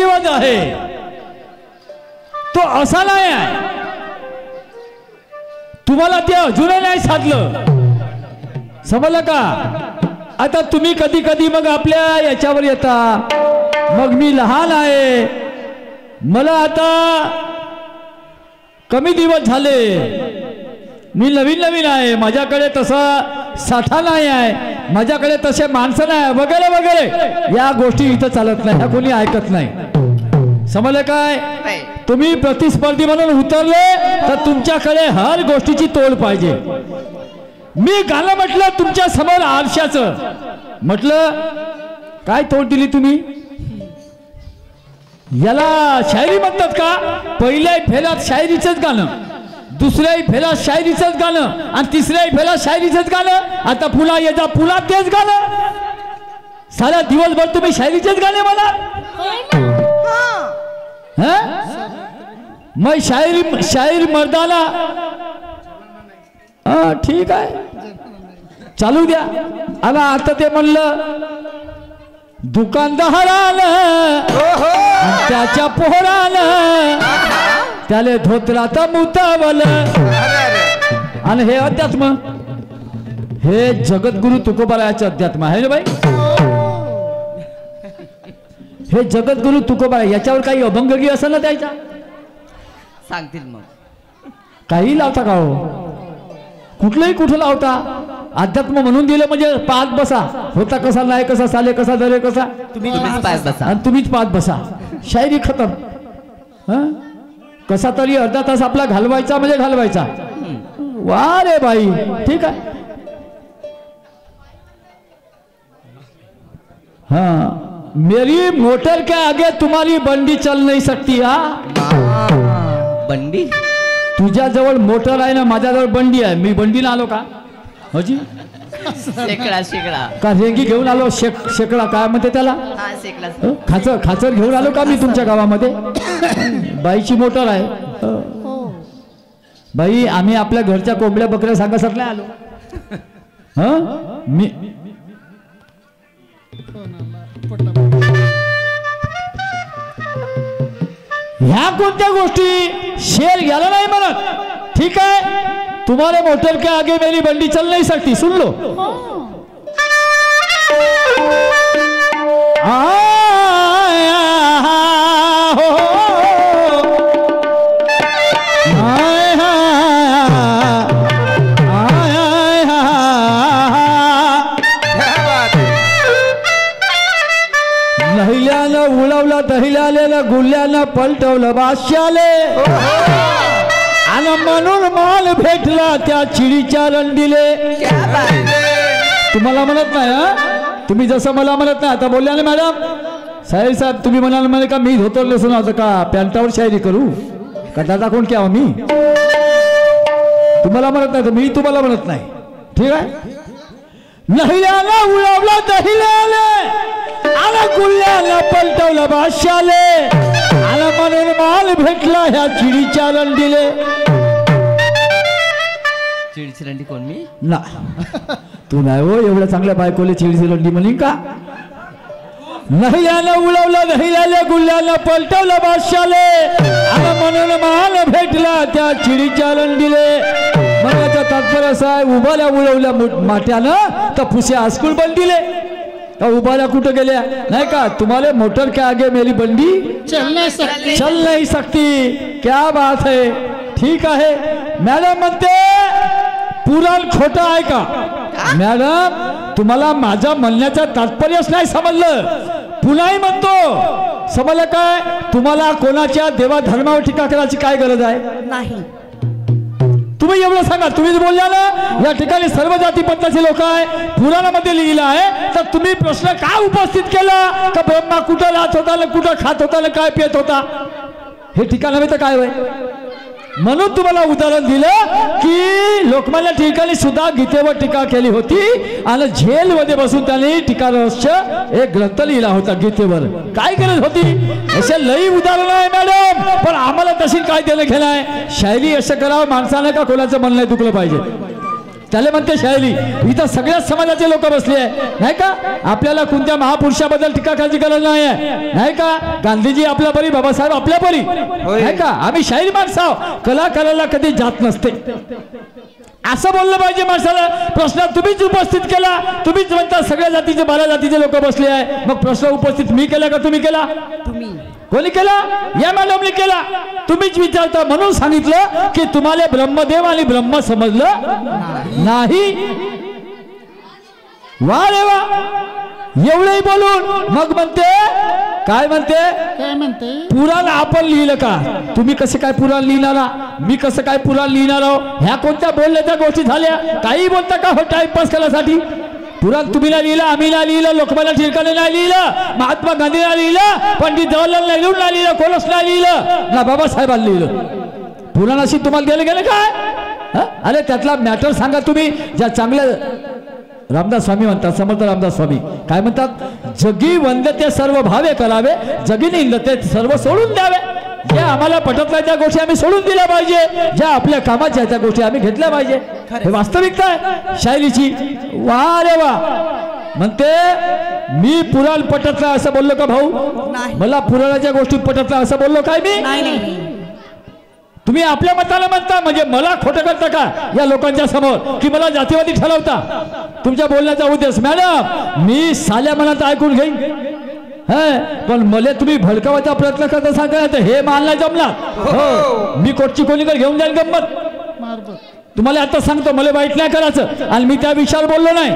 दिवस आहे तो असा नाही आहे, तुम्हाला ते अजूनही नाही साधलं, समजलं का? आता तुम्ही कधी कधी मग आपल्या याच्यावर येता, मग मी लहान आहे, मला आता कमी दिवस झाले, मी नवीन नवीन आहे, माझ्याकडे तसा साठा नाही आहे, माझ्याकडे तसे माणसं नाही वगैरे वगैरे या गोष्टी इथं चालत नाही, ह्या कोणी ऐकत नाही, समजलं काय? तुम्ही प्रतिस्पर्धी म्हणून उतरले तर तुमच्याकडे हर गोष्टीची तोड पाहिजे. मी गाणं म्हटलं तुमच्या समोर आरशाचं, म्हटलं काय तोड दिली तुम्ही? याला शायरी म्हणतात का? पहिल्या फेऱ्यात शायरीचंच गाणं, दुसऱ्याही फेऱ्यात शायरीचंच गाणं आणि तिसऱ्याही फेऱ्यात शायरीचंच गाणं, आता पुन्हा येता पुन्हा तेच गाणं, सारा दिवसभर तुम्ही शायरीचेच गाणे म्हणा. मग शायर मर्दाना ठीक आहे चालू द्या. आता ते म्हणलं दुकानदारानं त्याच्या पोहरानं त्याले धोत्रात मुतावलं, आणि हे अध्यात्म, हे जगद्गुरु तुकोबारायाचं अध्यात्म आहे ना बाई, हे जगद्गुरु तुकोबा. याच्यावर काही अभंगी असेल ना त्याच्या सांगतील, मग काही लावता का हो? कुठलंही कुठं लावता, अध्यात्म म्हणून दिलं म्हणजे पाच बसा, होता कसा नाही कसा साले कसा दरे कसा, तुम्हीच पाच बसा आणि तुम्हीच पाच बसा, शायरी खतम. कसा तरी अर्धा तास आपला घालवायचा म्हणजे घालवायचा. वा रे बाई, ठीक आहे. हाँ, मेरी मोटर के आगे तुम्हारी बंडी चल नहीं सकती. बंडी? तुझ्याजवळ मोटर आहे ना, माझ्याजवळ बंडी आहे, मी बंडीला आलो का? होजी शेकडा शेकडा का रेंगी घेऊन आलो? शेकडा काय म्हणते त्याला? खाचर घेऊन आलो का मी तुमच्या गावामध्ये? बाईची मोटर आहे. बाई, आम्ही आपल्या घरच्या कोंबड्या बकऱ्या सांगत नाही आलो. मी ह्या कोणत्या गोष्टी शेर घ्यायला नाही म्हणत, ठीक है? तुम्हारे मोटर के आगे मेरी बंडी चल नहीं सकती, सुन लो. नहिल्यानं उडवलं दहिल्याले, गुल्ल्यानं पलटवलं बादशाले, आणि म्हणून माल भेटला त्या चिडीच्या रंडीले. तुम्हाला म्हणत नाही हा, तुम्ही जसं मला म्हणत नाही. आता बोलल्या ना मॅडम साहेब, तुम्ही म्हणाल म्हणे का मी धोतरले सुना होतं का पॅन्टावर शायरी करू का? दादा कोण क्या मी? तुम्हाला म्हणत नाही तर मी तुम्हाला म्हणत नाही, ठीक आहे? नहिल्याला उडवला दहिल्याले, आणि गुल्ल्याला पलटवलं बादशाले, आणि म्हणून माल भेटला ह्या चिडीच्या रंडीले. चिडीची रंडी कोण? मी ना, तू नाही हो. एवढ्या चांगल्या बायकोले चिडीची रंडी म्हणीन का? नहिल्यानं उडवलं दहिल्याले, गुल्ल्याला पलटवलं बादशाले, आणि म्हणून माल भेटला त्या चिडीच्या रंडीले. म्हणायचं तात्पर्य असं आहे, उभाल्या उडवल्या माट्यानं तर फुसे हायस्कूल बंडीले. उबाल्या कुठं गेल्या नाही का? तुम्हाला मोटर के आगे मेरी बंडी चल नहीं सकती. क्या बात है, ठीक आहे. मॅडम म्हणते पुराण खोटं आहे का? मॅडम, तुम्हाला माझ्या म्हणण्याचं तात्पर्यच नाही समजलं. पुन्हाही म्हणतो, समजलं काय? तुम्हाला कोणाच्या देवा धर्मावर टीका करायची काय गरज आहे? नाही. तुम्ही एवढं सांगा. तुम्हीच बोलल्या ना, या ठिकाणी सर्व जाती पंथाचे लोक आहे, पुराणामध्ये लिहिलं आहे, तर तुम्ही प्रश्न का उपस्थित केला का ब्रह्मा कुठं राहत होता, कुठं खात होता, काय पित होता? हे ठिकाण हवे तर काय होय? म्हणून तुम्हाला उदाहरण दिलं की लोकमान्य ठिकाणी सुद्धा गीतेवर टीका केली होती, आणि जेलमध्ये बसून त्यांनी टीका रहस्य एक ग्रंथ लिहिला होता गीतेवर. काय गरज होती? असे लई उदाहरण आहे मॅडम, पण आम्हाला तशी काय देणं घेणं आहे? शायरी असं करावं माणसानं का कोणाचं मन नाही दुखलं पाहिजे. त्याला म्हणते शायरी. इथं सगळ्याच समाजाचे लोक बसले आहे नाही का. आपल्याला कोणत्या महापुरुषाबद्दल टीका करायची गरज नाही आहे नाही का. गांधीजी आपल्या परी, बाबासाहेब आपल्या परी नाही का. आम्ही शाहीर माणसं आहोत. कलाकाराला कधी जात नसते असं बोललं पाहिजे माणसाला. प्रश्न तुम्हीच उपस्थित केला. तुम्हीच म्हणता सगळ्या जातीचे 12 जातीचे लोक बसले आहे. मग प्रश्न उपस्थित मी केला का तुम्ही केला. कोणी केला. या मॅडमने केला. तुम्हीच विचारता म्हणून सांगितलं की तुम्हाला ब्रह्मदेव आणि ब्रह्म समजलं नाही. वा रे वा. एवढंही बोलून मग म्हणते काय म्हणते पुराण आपण लिहिलं का. तुम्ही कसं काय पुराण लिहिणारा. मी कसं काय पुराण लिहिणार आहो. ह्या कोणत्या बोलण्याच्या गोष्टी झाल्या. काही बोलता का हो टाइमपास करण्यासाठी. पुराण तुम्ही नाही लिहिलं, आम्ही नाही लिहिलं, लोकमान्य टिळकाने नाही लिहिलं, महात्मा गांधी नाही लिहिलं, पंडित जवाहरलाल नेहरू नाही लिहिलं, कोणच नाही लिहिलं ना बाबासाहेबांनी लिहिलं. पुराणाशी तुम्हाला दिलं गेलं काय. अरे त्यातला मॅटर सांगा तुम्ही. ज्या चांगल्या रामदास स्वामी म्हणतात, समर्थ रामदास स्वामी काय म्हणतात. जगी वंदते सर्व भावे करावे, जगी निंदते सर्व सोडून द्यावे. ज्या आम्हाला पटत नाही त्या गोष्टी आम्ही सोडून दिल्या पाहिजे. ज्या आपल्या कामाच्या त्या गोष्टी आम्ही घेतल्या पाहिजे. हे वास्तविकता आहे शायरीची. वा रे वा. म्हणते मी पुराण पटत नाही असं बोललो का भाऊ. मला पुराणाच्या गोष्टी पटत नाही असं बोललो काय मी. तुम्ही आपल्या मताला म्हणता म्हणजे मला खोटं करता का या लोकांच्या समोर की मला जातीवादी ठरवता. तुमच्या बोलण्याचा उद्देश मॅडम मी साल्या मनात ऐकून घेईन पण मला तुम्ही भडकावायचा प्रयत्न करता सांगा हे मानला जमला. हो मी कोटची कोणीकडे घेऊन जाईल गंमत. तुम्हाला आता सांगतो मला वाईट नाही करायचं आणि मी त्या विषयावर बोललो नाही.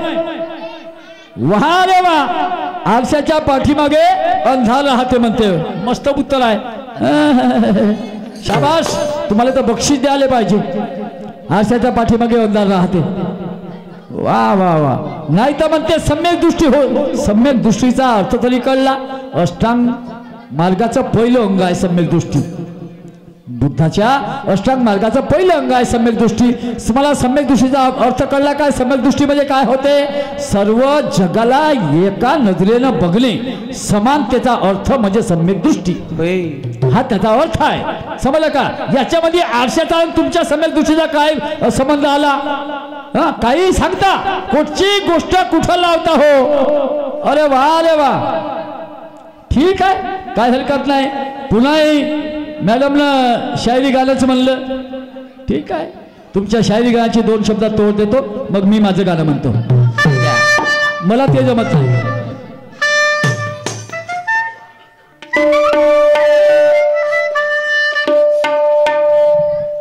वा रे वा. आरशाच्या पाठीमागे अंधार राहते म्हणते. मस्त उत्तर आहे. शाबास. तुम्हाला तर बक्षीस द्यायला पाहिजे. आरशाच्या पाठीमागे अंधार राहते. वा वा वा. नाही तर म्हणते सम्यक दृष्टी. हो सम्यक दृष्टीचा अर्थ तरी कळला. अष्टांग मार्गाचं पहिलं अंग आहे सम्यक दृष्टी. बुद्धाच्या अष्टांग मार्गाचं पहिलं अंग आहे सम्यक दृष्टी. मला सम्यक दृष्टीचा अर्थ कळला काय. सम्यक दृष्टी म्हणजे काय होते. सर्व जगाला एका नजरेनं बघणे समानतेचा अर्थ म्हणजे सम्यक दृष्टी. हा त्याचा अर्थ आहे. समजलं का. याच्यामध्ये आरशाचा तुमच्या सम्यक दृष्टीचा काय संबंध आला. काही सांगता कुठची गोष्ट कुठं लावता हो. अरे वा रे वा. ठीक आहे काय हरकत नाही. पुन्हा मॅडमनं शायरी गाण्याचं म्हणलं ठीक आहे. तुमच्या शायरी गाण्याची 2 शब्दात तोड देतो मग मी माझं गाणं म्हणतो. मला ते जमत नाही.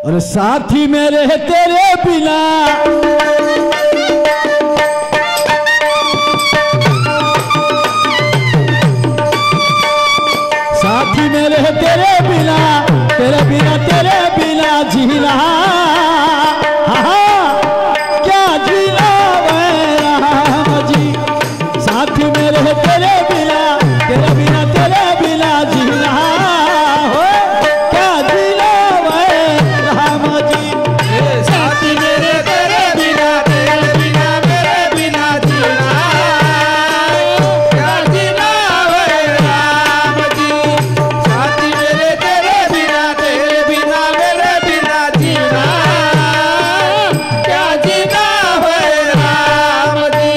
अरे साथी मेरे तेरे बिना साथी मेरे तेरे बिना तेरे बिना जीना क्या जीना वै राम जी. साथी मेरे तेरे बिना जीना हो क्या जीना वै राम जी. साथी मेरे तेरे बिना जीना क्या जीना वै राम जी. साथी मेरे तेरे बिना जीना क्या जीना वै राम जी.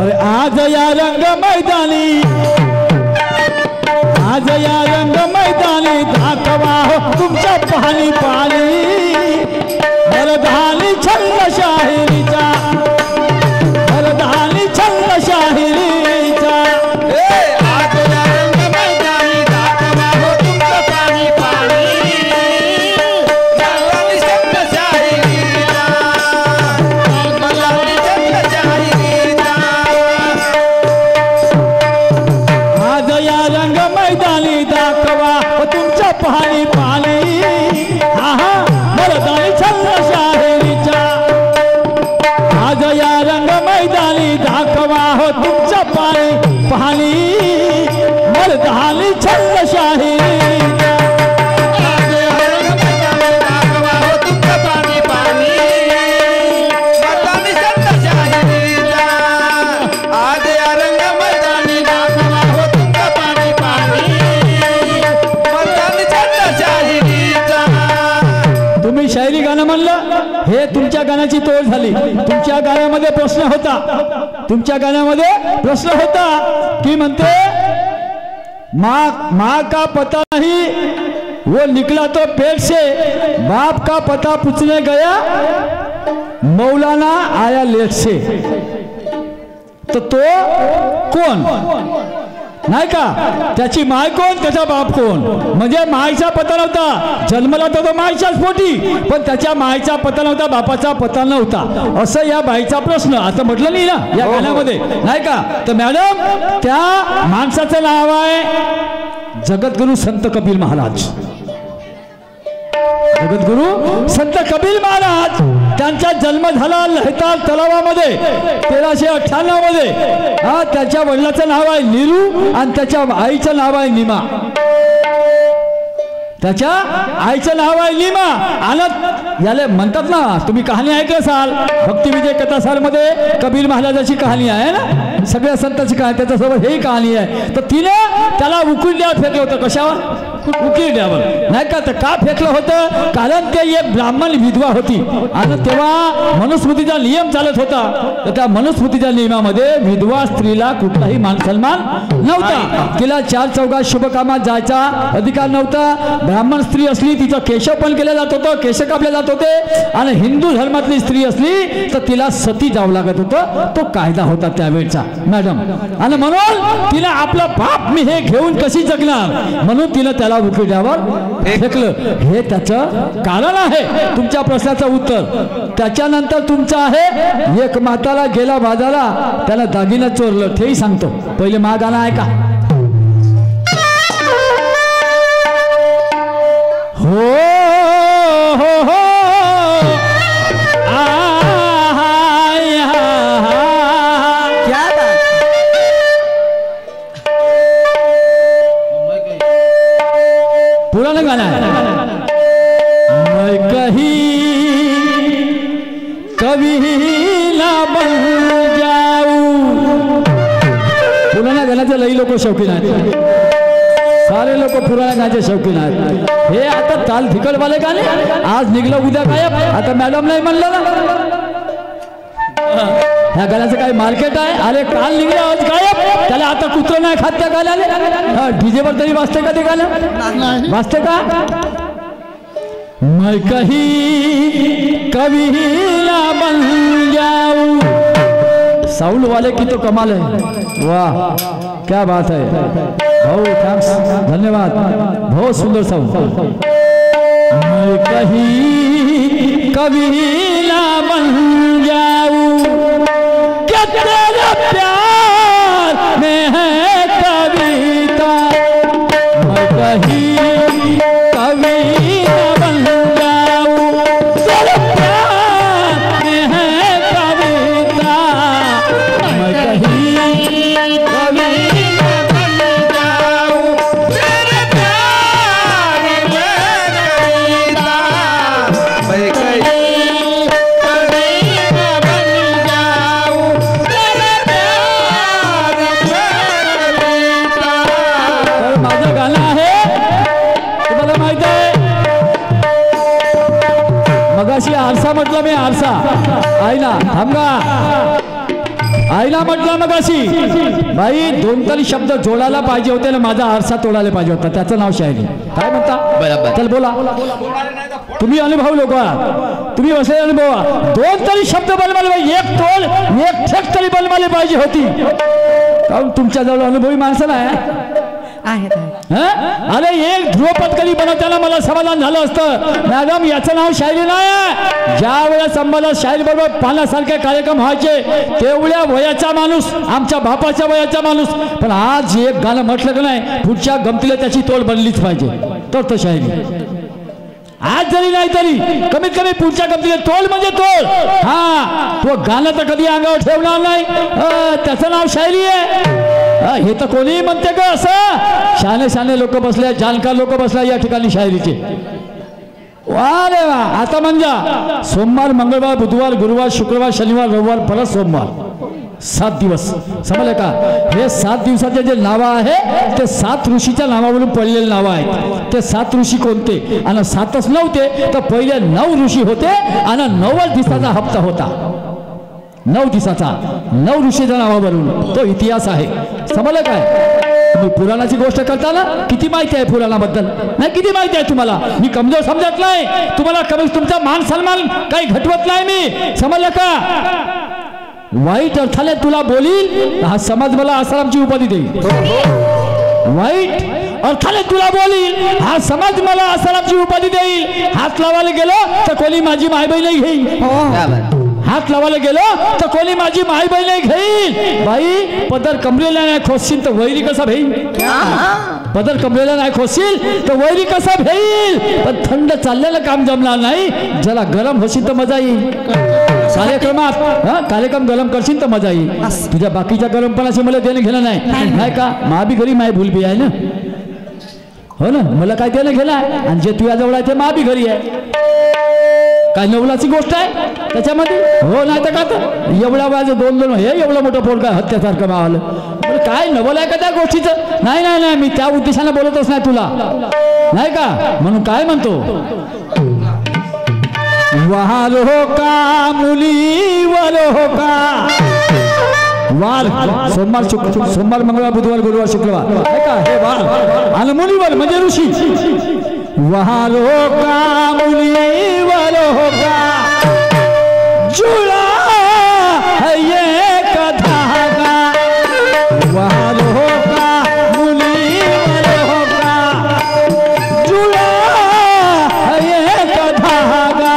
अरे आज या रंग मैदानी दाखवा हो तुमच्या पाणी मरदानी छंद शाहिरीचा. आज या रंग मैदानी दाखवा हो तुमचं पाणी मरदानी छंद शाहिरीचा. आज या रंग मैदानी दाखवा तुमच्या पाणी मरदानी छंद शाहिरीचा. आज या रंग मैदानी दाखवा हो तुमच्या पाणी मरदानी छंद शाहिरीचा. आज या रंग मैदानी दाखवा हो तुमचं पाणी मरदानी छंद शाहिरीचा. गाण्याची तोड झाली. तुमच्या गाण्यामध्ये प्रश्न होता की म्हणते माँ का पता नहीं वो निकला तो पेट से, बाप का पता पूछने गया मौलाना आया लेट से. तो कोण नाही का, त्याची माय कोण, त्याचा बाप कोण. म्हणजे मायचा पता नव्हता, जन्मला तर तो मायच्याच पोटी, पण त्याच्या मायचा पता नव्हता, बापाचा पता नव्हता, असं या बाईचा प्रश्न. असं म्हटलं नाही ना या गाण्यामध्ये, नाही का. तर मॅडम त्या माणसाचं नाव आहे जगद्गुरु संत कबीर महाराज. जगद्गुरु संत कबीर महाराज, त्यांचा जन्म झाला लहतार तलावामध्ये 1398 मध्ये. त्याच्या वडिलाचं नाव आहे नीरू आणि त्याच्या आईचं नाव आहे नीमा. त्याच्या आईचं नाव आहे नीमा. आणि याला म्हणतात ना, तुम्ही कहाणी ऐकलं असाल भक्तिविजय कथासार मध्ये कबीर महाराजाची कहाणी आहे ना, सगळ्या संतांची कहाणी, त्याच्यासोबत ही कहाणी आहे. तर तिने त्याला उकिरड्यावर फेकलं होतं. कशावर? उकिरड्यावर, नाही का. तर का फेकलं होतं? कारण ते एक ब्राह्मण विधवा होती आणि तेव्हा मनुस्मृतीचा नियम चालत होता. तर त्या मनुस्मृतीच्या नियमामध्ये विधवा स्त्रीला कुठलाही मान सन्मान नव्हता. तिला 4 चौघात शुभ कामात जायचा अधिकार नव्हता. ब्राह्मण स्त्री असली तिचं केशव पण केलं जात होतं, केश कापले जात होते. आणि हिंदू धर्मातली स्त्री असली तर तिला सती जावं लागत होतं. तो कायदा होता त्यावेळचा मॅडम. आणि म्हणून तिला आपला बाप मी हे घेऊन कशी जगणार, म्हणून तिनं त्याला उकिरड्यावर फेकलं. हे त्याचं कारण आहे. तुमच्या प्रश्नाचं उत्तर त्याच्यानंतर तुमचं आहे एक माताला गेला बाजारा, त्याला दागिना चोरलं. तेही सांगतो. पहिले मा गाणं आहे का? हो हो हो क्या बात. पुराना गाना है. मैं कहीं कभी ना बन जाऊं. पुराना गाण्याचे लई लोक शौकीन आहेत. सारे लोक पुराण्या गाण्याचे शौकीन आहेत. हे आता ताल फिकडवाले गाणे आज निघलं उद्या गायब. आता मॅडम नाही म्हणलं ना, ह्या गाण्याचं काही मार्केट आहे. अरे काल निघलं आज गायब, त्याला आता कुत्र नाही खात त्या गाण्याला. डीजेवर तरी वाजते का ते गाणं? वाजते का? मैं कहीं कभी ना बन जाऊं. साउंड वाले की तो कमाल है. वाह क्या बात है भाऊ, थैंक्स, धन्यवाद. बहुत सुंदर साउंड. मैं कहीं कभी ना बन जाऊं, क्या तेरा प्यार में है कविता. मैं कहीं कभी ना बन जाऊं, तेरे प्यार में है कविता. मैं कहीं कभी आरसा म्हटलं मी. आरसा आईला थांबा, आईला म्हटलं मगाशी बाई 2 तरी शब्द जोडायला पाहिजे होते ना, माझा आरसा तोडायला पाहिजे होता. त्याचं नाव शायरी. काय म्हणता? बरोबर. चल बोला. तुम्ही अनुभव लोक आहात, तुम्ही असे अनुभवा. 2 तरी शब्द बनवायला पाहिजे, एक तोड एक ठेक तरी बनवायला पाहिजे होती. कारण तुमच्याजवळ अनुभवी माणसं नाही आहेत. अरे एक ध्रुवपद कधी बनवताना मला समाधान झालं असतं. मॅडम याचं नाव शायरी नाही. ज्या वेळेस आम्हाला शायरी बरोबर पाण्यासारखे कार्यक्रम व्हायचे तेवढ्या वयाचा माणूस, आमच्या बापाच्या वयाचा माणूस. पण आज एक गाणं म्हटलं की नाही, पुढच्या गमतीला त्याची तोड बनलीच पाहिजे. तर शायरी आज जरी नाही तरी कमीत कमी पुढच्या गमतीला तोड म्हणजे तोड. हा तो गाणं तर कधी अंगावर ठेवणार नाही, त्याचं नाव शायरी आहे. हे तर कोणीही म्हणते का असं? शाने शाने लोक बसले, जाणकार लोक बसले या ठिकाणी शायरीचे. वा रे वा. आता म्हणजे सोमवार, मंगळवार, बुधवार, गुरुवार, शुक्रवार, शनिवार, रविवार, परत सोमवार. 7 दिवस समजलं का. हे 7 दिवसाचे जे नावं आहे ते 7 ऋषीच्या नावावरून पडलेले नावं आहेत. ते 7 ऋषी कोणते आणि 7च नव्हते तर पहिले 9 ऋषी होते आणि 9च दिवसाचा हप्ता होता. 9 दिवसाचा 9 ऋषीच्या नावावरून तो इतिहास आहे. समजलं काय. तुम्ही पुराणाची गोष्ट करताना किती माहिती आहे पुराणाबद्दल. नाही किती माहिती आहे तुम्हाला. मी कमजोर समजत नाही तुम्हाला. कमी तुमचा मान सन्मान काही घटवत नाही मी. समजलं का. वाईट अर्थाने तुला बोलील हा समाज मला आसारामची उपाधी देईल. वाईट अर्थाने तुला बोलील हा समाज मला आसारामची उपाधी देईल. हात लावायला गेलो तर कोणी माझी माय बहीण घेईल. हात लावायला गेलो तर कोणी माझी माय बहीण घेईल. बाई पदर कमरेला नाही खोसशील तर वैरी कसा भेईल. पदर कमरेला नाही खोसशील तर वैरी कसा भेईल. पण थंड चाललेलं काम जमणार नाही. ज्याला गरम होशील तर मजा येईल. कार्यक्रमात कार्यक्रम गरम करशील तर मजा येईल. तुझ्या बाकीच्या गरमपणाशी मला देणं घेणं नाही का. मा बी घरी माय भूलबी आहे ना. हो ना. मला काय देणं घेणं आहे. आणि जे तुझ्या जवळ आहे ते मा बी घरी आहे. काय नवलाची गोष्ट आहे त्याच्यामध्ये. हो नाही तर का तर एवढ्या वयाचं 2 हे एवढं मोठं पोरगा हत्यासारखं मावलं. काय नवल आहे का त्या गोष्टीचं. नाही नाही नाही मी त्या उद्देशाने बोलतच नाही तुला. नाही का. म्हणून काय म्हणतो. वाल हो का मुलीवर हो का. वार सोमवार मंगळवार बुधवार गुरुवार शुक्रवार का हे वार आणि मुलीवर म्हणजे ऋषी. वाल हो का मुलीवर हो का जुळा है एक धागा. वाल हो का मुलीवर हो का जुळा है एक धागा.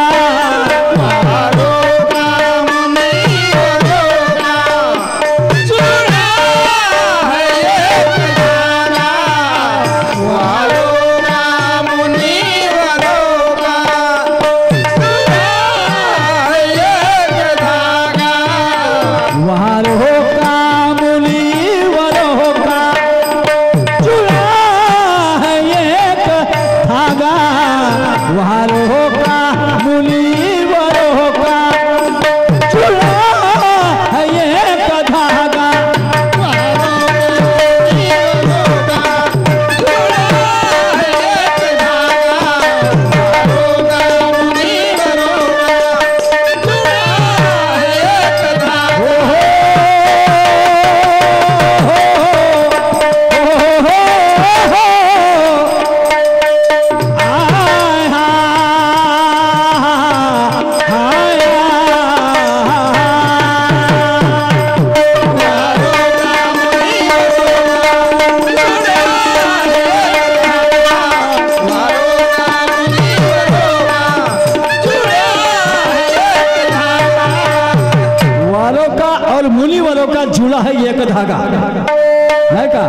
जुळा है एक धागा. नाही का.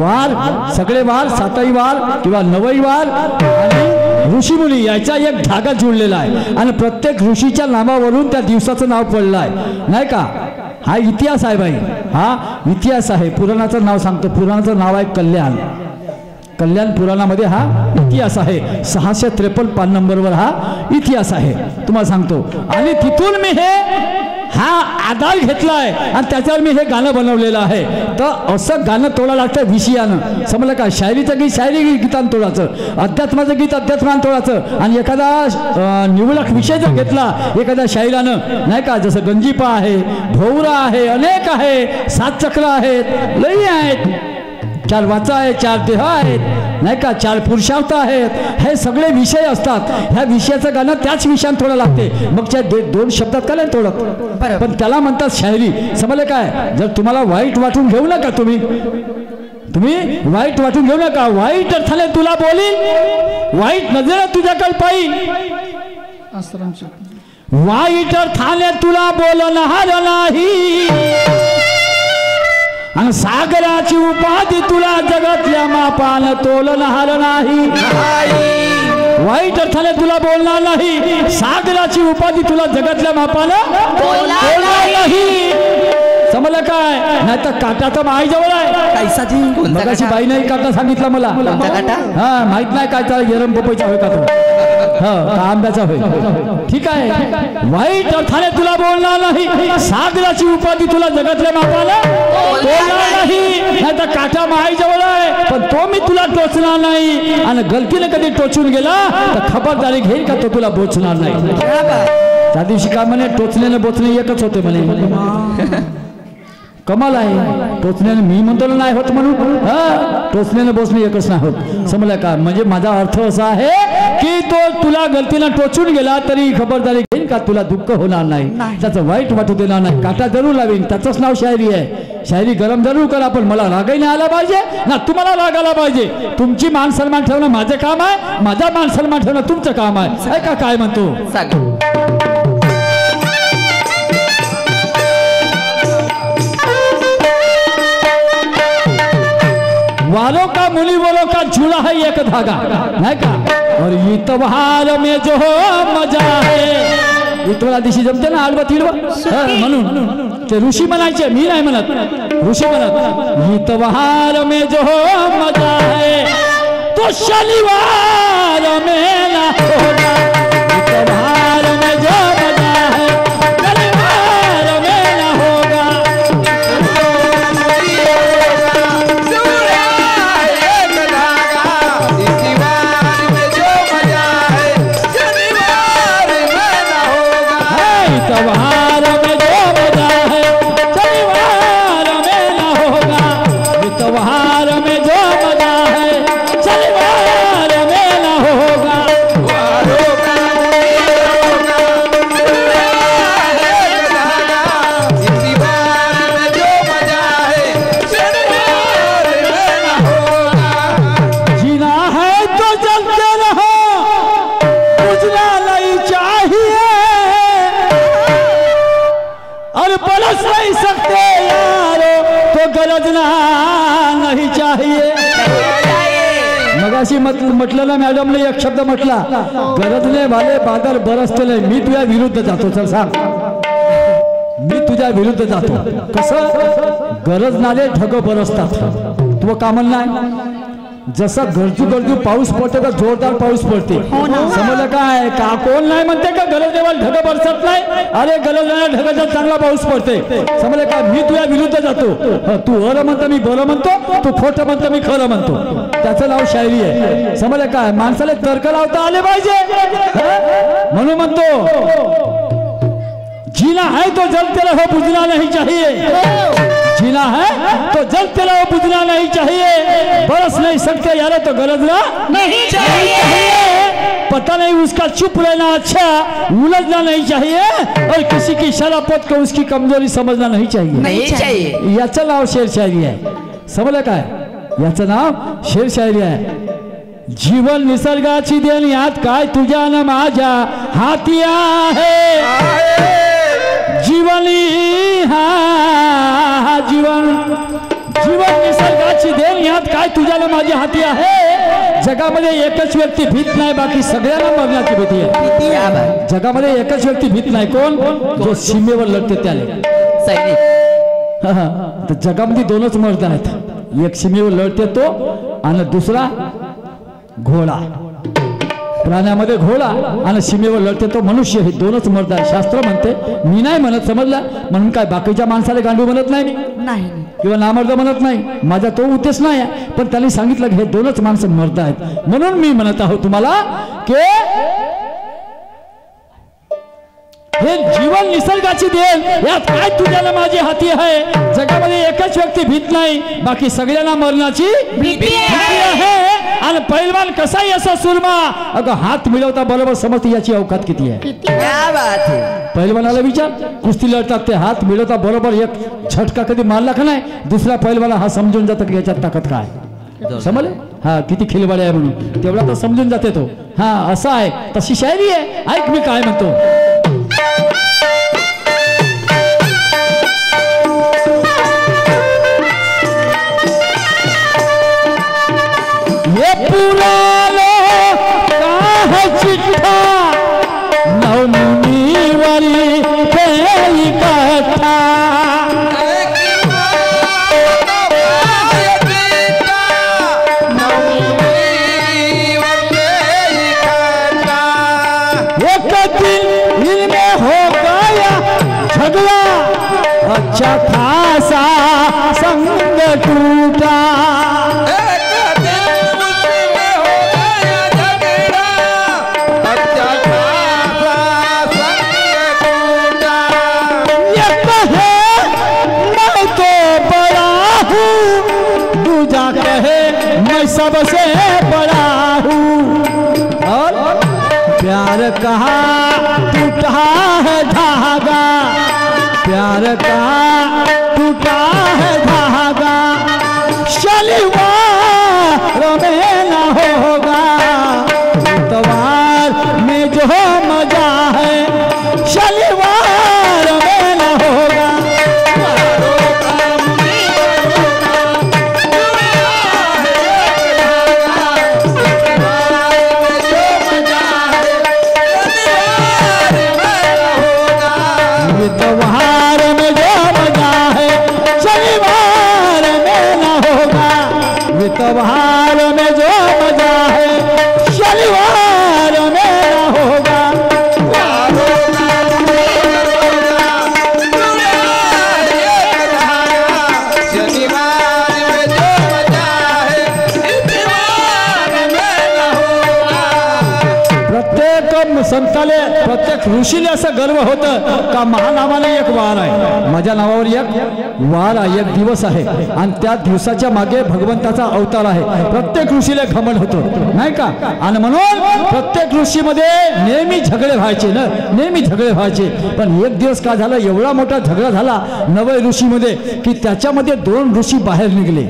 वार सगळे वार 7ही वार किंवा 9ही वार आणि ऋषी मुनी याचा एक धागा जुळलेला आहे. आणि प्रत्येक ऋषीच्या नावावरून त्या दिवसाचं नाव पडलं आहे. नाही का. हा इतिहास आहे बाई. हा इतिहास आहे. पुराणाचं नाव सांगतो. पुराणाचं नाव आहे कल्याण. कल्याण पुराणामध्ये हा इतिहास आहे. 653 पान नंबरवर हा इतिहास आहे. तुम्हाला सांगतो. आणि तिथून मी हा आधार घेतलाय आणि त्याच्यावर मी हे गाणं बनवलेलं आहे. तर असं गाणं तोडा लागतं विषयानं. समजलं का. शायरीचं गीत शायरी गीतान तोडायचं. अध्यात्माचं गीत अध्यात्मान तोडायचं. आणि एखादा निवडक विषय जर घेतला एखाद्या शायरानं नाही का. जसं गंजीपा आहे भोवरा आहे अनेक आहे 7 चक्र आहेत लई आहेत 4 वाचा आहे 4 देह आहेत नाही का 4 पुरुषार्थ आहेत. हे सगळे विषय असतात. ह्या विषयाचं गाणं त्याच विषयात थोडं लागते. मग त्या 2 शब्दात का नाही तोडत. पण त्याला म्हणतात शायरी. समजलं काय. जर तुम्हाला वाईट वाटून घेऊ नका. तुम्ही वाईट वाटून घेऊ नका. वाईट अर्थाने तुला बोलील वाईट नजरेने तुझ्याकडे पाहिल. वाईट अर्थाने तुला बोलणार नाही आणि सागराची उपाधी तुला जगातल्या मापान तोलणार नाही. वाईट अर्थाने तुला बोलणार नाही. सागराची उपाधी तुला जगातल्या मापान तोलणार नाही. समजलं काय नाही तर काटा तर माई जवळ आहे कैसा जी मगाशी बाई नाही काटा सांगितलं मला काटा? हा माहित नाही काय चाल गरम पपईचा होय का तो का आंब्याचा होय ठीक आहे वाईट अर्थाने तुला बोलणार नाही सागराची उपाधी तुला जगातल्या मापाला बोलणार नाही तर काटा माई जवळ आहे पण तो मी तुला टोचणार नाही आणि गलतीने कधी टोचून गेला तर खबरदारी घेईल का तो तुला बोचणार नाही त्या दिवशी का म्हणे टोचण्याने बोचणे एकच होते म्हणे कमाल आहे टोचण्याने मी म्हणतो नाही होत म्हणून टोचण्याने बोचणे एकच नाही होत समजलं का म्हणजे माझा अर्थ असा आहे की तो तुला गलतीनं टोचून गेला तरी खबरदारी घेईन का तुला दुःख होणार नाही त्याचं वाईट वाटू देणार नाही काटा जरूर लावीन त्याचंच नाव शायरी आहे शायरी गरम जरूर करा पण मला रागही नाही आला पाहिजे ना तुम्हाला राग आला पाहिजे तुमची मान सन्मान ठेवणं माझं काम आहे माझा मान सन्मान ठेवणं तुमचं काम आहे ऐका काय म्हणतो वालों का मुनि बोलो का झूला है एक धागा है का और ये त्योहार में जो मजा है इतवला दिवशी जमते ना आडवा तिडवा म्हणून ते ऋषी म्हणायचे मी नाही म्हणत ऋषी म्हणत ये त्योहार में जो मजा है तो शनिवार में ना होगा त्योहार में जो मजा है शनिवार में ना होगा त्योहार में जो मजा है शनिवार में ना होगा त्योहार में जो मजा है शनिवार में ना होगा जीना है तो जलते रहो बुझना नहीं चाहिए और बरस नहीं सकते यारो तो गरजना नहीं चाहिए मगाशी म्हटलं ना मॅडमने एक शब्द म्हटला गरजने वाले बादल बरसते नाही मी तुझ्या विरुद्ध जातो चल सांग मी तुझ्या विरुद्ध जातो कसं गरजनाले ढग बरसतात तू का म्हणणार जसा गरजू पाऊस पडते का जोरदार पाऊस पडते समजलं काय का कोण नाही म्हणते का गरजेवर ढग बरसत नाही अरे गरज ढगाचा चांगला पाऊस पडते समजलं का मी तुझ्या विरुद्ध जातो तू अर म्हणतो मी बरं म्हणतो तू खोटं म्हणतो मी खरं म्हणतो त्याचं नाव शायरी आहे समजलं काय माणसाला तर्क लावता आले पाहिजे म्हणून म्हणतो जीना है तो जलते रहो बुझना नहीं चाहिए जीना है तो जलते रहो बुझना नहीं चाहिए बरस नहीं सकते यार तो गरजना नहीं चाहिए पता नहीं उसका चुप रहना अच्छा उलझना नहीं चाहिए और किसी की शराफत को उसकी कमजोरी समझना नहीं चाहिए याचं नाव शेर शायरी आहे समजलं काय याचं नाव शेर शायरी आहे जीवन निसर्गाची देण यात काय तुझ्या न माझ्या हाती आहे जीवनी हा जीवन निसर्गाची देण यात काय तुझ्याला माझ्या हाती आहे जगामध्ये एकच व्यक्ती भीत नाही बाकी सगळ्यांना मरण्याची भीती आहे जगामध्ये एकच व्यक्ती भीत नाही कोण जो सीमेवर लढते त्याला तर जगामध्ये दोनच मर्द आहेत एक सीमेवर लढते तो आणि दुसरा घोडा प्राण्यामध्ये घोडा आणि सीमेवर लढते तो मनुष्य हे दोनच मर्द आहे शास्त्र म्हणते मी नाही म्हणत समजलं म्हणून काय बाकीच्या माणसाला गांडू म्हणत नाही किंवा नामर्द म्हणत नाही माझा तो उद्देश नाही आहे पण त्यांनी सांगितलं की हे दोनच माणसं मर्द आहेत म्हणून मी म्हणत आहो तुम्हाला की हे जीवन निसर्गाची देण यात काय तुझ्याला माझी हाती आहे जगामध्ये एकच व्यक्ती भीत नाही बाकी सगळ्यांना मरणाची भीती आहे आणि पैलवान कसाही असा सुरमा अगं हात मिळवता बरोबर समजते याची अवकात किती आहे पैलवानाला विचार कुस्ती लढतात ते हात मिळवता बरोबर एक झटका कधी मारला का नाही दुसरा पैलवान हा समजून जातो की याच्यात ताकद काय समजले हा किती खिलवाडे आहे म्हणून तेवढा तर समजून जाते तो हा असं आहे तशी शायरी आहे ऐक मी काय म्हणतो ये पुरानो काहे चिट्ठा नवमुनी वाली कथा टूटा। एक दिन उसमें हो गया झगड़ा, अच्छा खासा संग टूटा। ये कहे मैं तो बड़ा हूँ, दूजा कहे मैं सबसे बड़ा हूँ। और प्यार कहा टूटा है धागा, प्यार कहा टूटा है धागा, शनिवार में न होगा, इतवार में जो मजा है, शनिवार में न होगा। इतवार में जो मजा है, शनिवार में न होगा, इतवार में जो मजा है, शनिवार में न होगा। प्रत्येक संताले प्रत्येक ऋषीला असं गर्व होतं का माझ्या नावाने एक वार आहे, माझ्या नावावर एक वार आहे, एक दिवस आहे आणि त्या दिवसाच्या मागे भगवंताचा अवतार आहे. प्रत्येक ऋषीला घमंड होतं नाही का. आणि म्हणून प्रत्येक ऋषीमध्ये नेहमी झगडे व्हायचे ना, नेहमी झगडे व्हायचे. पण एक दिवस काय झालं, एवढा मोठा झगडा झाला नवय ऋषीमध्ये की त्याच्यामध्ये 2 ऋषी बाहेर निघले,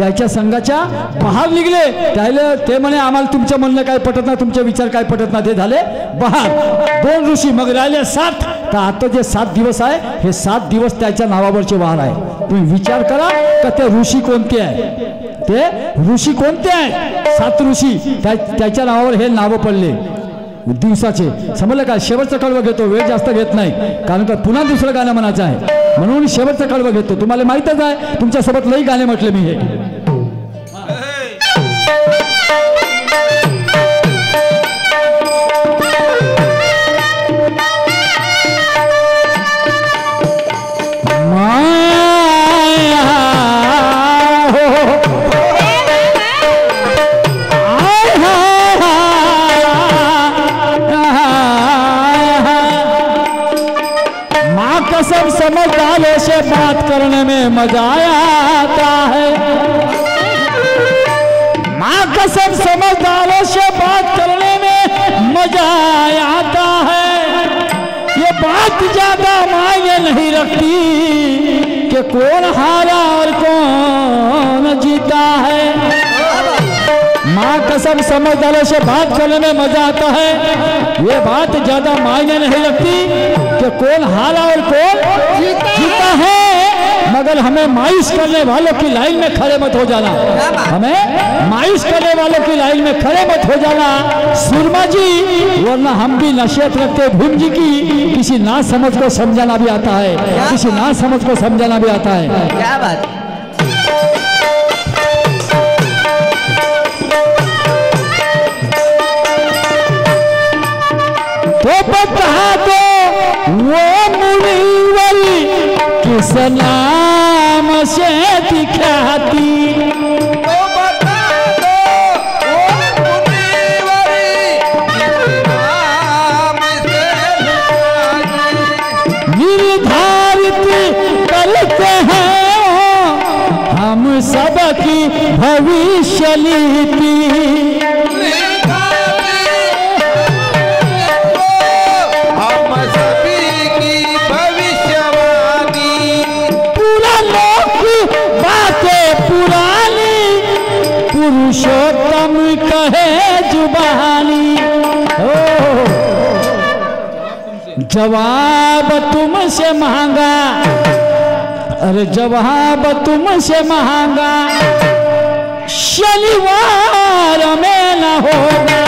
याच्या संघाच्या बाहेर निघले. त्याला ते म्हणे आम्हाला तुमचं म्हणणं काय पटत नाही, तुमचे विचार काय पटत नाही, ते झाले बाहेर 2 ऋषी. मग राहिले 7. तर आता जे 7 दिवस आहे, हे 7 दिवस त्याच्या नावावरचे वार आहे. तुम्ही विचार करा का ते ऋषी कोणते आहे, ते ऋषी कोणते आहे. 7 ऋषी त्याच्या नावावर हे नावं पडले दिवसाचे. समजलं का. शेवटचं कडवं घेतो, वेळ जास्त घेत नाही, कारण का पुन्हा दुसरं गाणं म्हणायचं आहे म्हणून शेवटचं कडवं घेतो. तुम्हाला माहीतच आहे, तुमच्यासोबत लई गाणे म्हटले मी. हे कसम समझदारों से बात करने में मजा आता है, माँ कसम समझदारों से बात करने में मजा आता है। ये बात ज्यादा मायने नहीं रखती कि कौन हारा और कौन जीता है। माँ कसम समझदारों से बात करने में मजा आता है, ये बात ज्यादा मायने नहीं रखती कि कौन हारा और कौन जीता है। मगर हमें मायूस करने वालों की लाइन में खड़े मत हो जाना, हमें मायूस करने वालों की लाइन में खड़े मत हो जाना सुरमा जी, वरना हम भी नसीहत रखते भीम जी की। किसी ना समझ को समझाना भी आता है, किसी ना समझ को समझाना भी आता है। क्या बात। तो बता दो वो मुनीवर किस नाम से दिखाती, तो बता दो वो मुनीवर किस नाम से दिखाती। निर्धारित करते हैं हम सबकी भविष्य नीति। हम सभी की भविष्यवाणी, पूरा लोक बातें पुरानी, पुरुषोत्तम कहे जुबानी। जवाब तुमसे मांगा, अरे जवाब तुमसे मांगा, शनिवार में न होगा।